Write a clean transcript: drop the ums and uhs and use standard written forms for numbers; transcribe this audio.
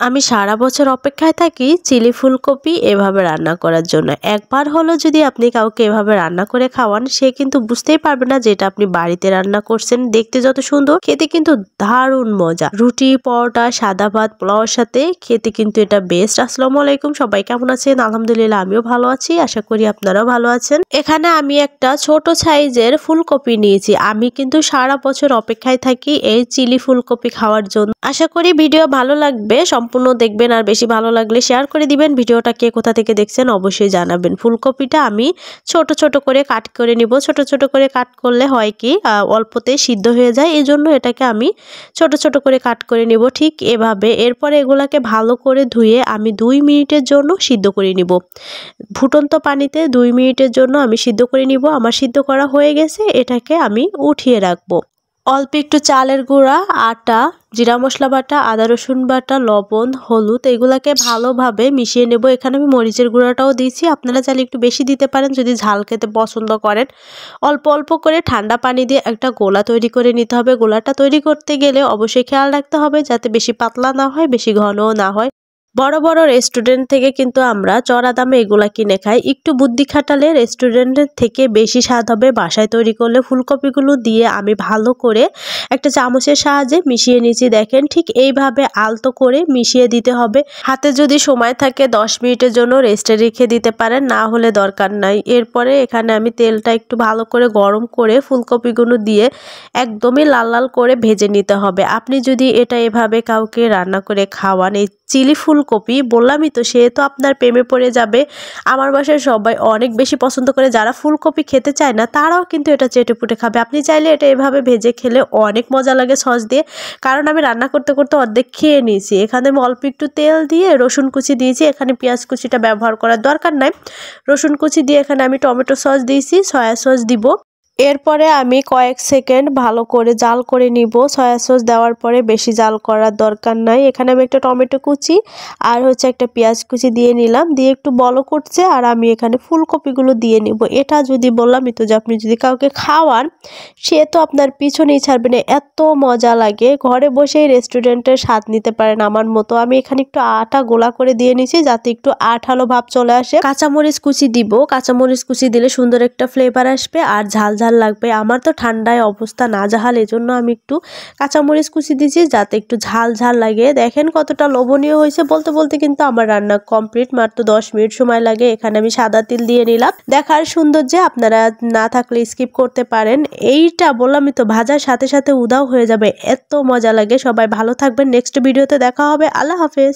আমি সারা বছর অপেক্ষায় থাকি চিলি ফুলকপি এভাবে রান্না করার জন্য। একবার হলো যদি আপনি কাউকে এভাবে রান্না করে খাওয়ান, সে কিন্তু বুঝতেই পারবে না যে এটা আপনি বাড়িতে রান্না করছেন। দেখতে যত সুন্দর, খেতে কিন্তু দারুণ মজা। রুটি, পরোটা, সাদা ভাত, পোলাওর সাথে খেতে কিন্তু এটা বেস্ট। আসসালামু আলাইকুম, সবাই কেমন আছেন? আলহামদুলিল্লাহ, আমিও ভালো আছি। আশা করি আপনারাও ভালো আছেন। এখানে আমি একটা ছোট সাইজের ফুলকপি নিয়েছি। আমি কিন্তু সারা বছর অপেক্ষায় থাকি এই চিলি ফুলকপি খাওয়ার জন্য। আশা করি ভিডিও ভালো লাগবে, সম্পূর্ণ দেখবেন, আর বেশি ভালো লাগলে শেয়ার করে দিবেন। ভিডিওটা কে কোথা থেকে দেখছেন অবশ্যই জানাবেন। ফুলকপিটা আমি ছোট ছোট করে কাট করে নিব। ছোট ছোট করে কাট করলে হয় কি অল্পতে সিদ্ধ হয়ে যায়, এই জন্য এটাকে আমি ছোট ছোট করে কাট করে নিব ঠিক এভাবে। এরপরে এগুলাকে ভালো করে ধুয়ে আমি 2 মিনিটের জন্য সিদ্ধ করে নিব। ফুটন্ত পানিতে 2 মিনিটের জন্য আমি সিদ্ধ করে নিব। আমার সিদ্ধ করা হয়ে গেছে, এটাকে আমি উঠিয়ে রাখবো। অল্প একটু চালের গুঁড়া, আটা, জিরা মশলা বাটা, আদা রসুন বাটা, লবণ, হলুদ এগুলাকে ভালোভাবে মিশিয়ে নেব। এখানে আমি মরিচের গুঁড়াটাও দিয়েছি, আপনারা চাইলে একটু বেশি দিতে পারেন যদি ঝাল খেতে পছন্দ করেন। অল্প অল্প করে ঠান্ডা পানি দিয়ে একটা গোলা তৈরি করে নিতে হবে। গোলাটা তৈরি করতে গেলে অবশ্যই খেয়াল রাখতে হবে যাতে বেশি পাতলা না হয়, বেশি ঘনও না হয়। বড় বড় রেস্টুরেন্ট থেকে কিন্তু আমরা চড়া দামে এগুলা কিনে খাই। একটু বুদ্ধি খাটালে রেস্টুরেন্টের থেকে বেশি স্বাদ হবে বাসায় তৈরি করলে। ফুলকপিগুলো দিয়ে আমি ভালো করে একটা চামচের সাহায্যে মিশিয়ে নিচ্ছি। দেখেন ঠিক এইভাবে আলতো করে মিশিয়ে দিতে হবে। হাতে যদি সময় থাকে 10 মিনিটের জন্য রেস্টে রেখে দিতে পারেন, না হলে দরকার নাই। এরপরে এখানে আমি তেলটা একটু ভালো করে গরম করে ফুলকপিগুলো দিয়ে একদমই লাল লাল করে ভেজে নিতে হবে। আপনি যদি এটা এভাবে কাউকে রান্না করে খাওয়ান, এই চিলি ফুলকপি বললামই তো, সে তো আপনার প্রেমে পড়ে যাবে। আমার বাসায় সবাই অনেক বেশি পছন্দ করে। যারা ফুলকপি খেতে চায় না তারাও কিন্তু এটা চেটেপুটে খাবে। আপনি চাইলে এটা এভাবে ভেজে খেলে অনেক মজা লাগে সস দিয়ে। কারণ আমি রান্না করতে করতে অর্ধেক খেয়ে নিয়েছি। এখানে আমি অল্প একটু তেল দিয়ে রসুন কুচি দিয়েছি। এখানে পেঁয়াজ কুচিটা ব্যবহার করার দরকার নাই। রসুন কুচি দিয়ে এখানে আমি টমেটো সস দিয়েছি, সয়া সস দিব। এরপরে আমি কয়েক সেকেন্ড ভালো করে জাল করে নিব। সয়া সস দেওয়ার পরে বেশি জাল করার দরকার নাই। এখানে আমি একটা টমেটো কুচি আর একটা পেঁয়াজ কুচি দিয়ে নিলাম, দিয়ে একটু বলক উঠছে আর আমি এখানে ফুলকপিগুলো দিয়ে নিব। এটা যদি বললামই তো যে আপনি যদি কাউকে খাওয়ান, সে তো আপনার পিছনেই ছাড়বে না, এত মজা লাগে। ঘরে বসেই রেস্টুরেন্টের স্বাদ নিতে পারেন আমার মতো। আমি এখানে একটু আটা গোলা করে দিয়ে নিছি যাতে একটু আঠালো ভাব চলে আসে। কাঁচামরিচ কুচি দিব, কাঁচামরিচ কুচি দিলে সুন্দর একটা ফ্লেভার আসবে আর ঝাল ঝাল লাগবে। আমার তো ঠান্ডায় অবস্থা না জাহাল, এজন্য আমি একটু কাঁচামরিচ কুচি দিয়েছি যাতে একটু ঝাল ঝাল লাগে। দেখেন কতটা লোভনীয় হয়েছে। বলতে বলতে কিন্তু আমার রান্না কমপ্লিট, মাত্র 10 মিনিট সময় লাগে। এখানে আমি সাদা তিল দিয়ে নিলাম। দেখার সৌন্দর্যে আপনারা না থাকলে স্কিপ করতে পারেন। এইটা বললামই তো, ভাজার সাথে সাথে উধাও হয়ে যাবে, এত মজা লাগে। সবাই ভালো থাকবেন, নেক্সট ভিডিওতে দেখা হবে। আল্লাহ হাফেজ।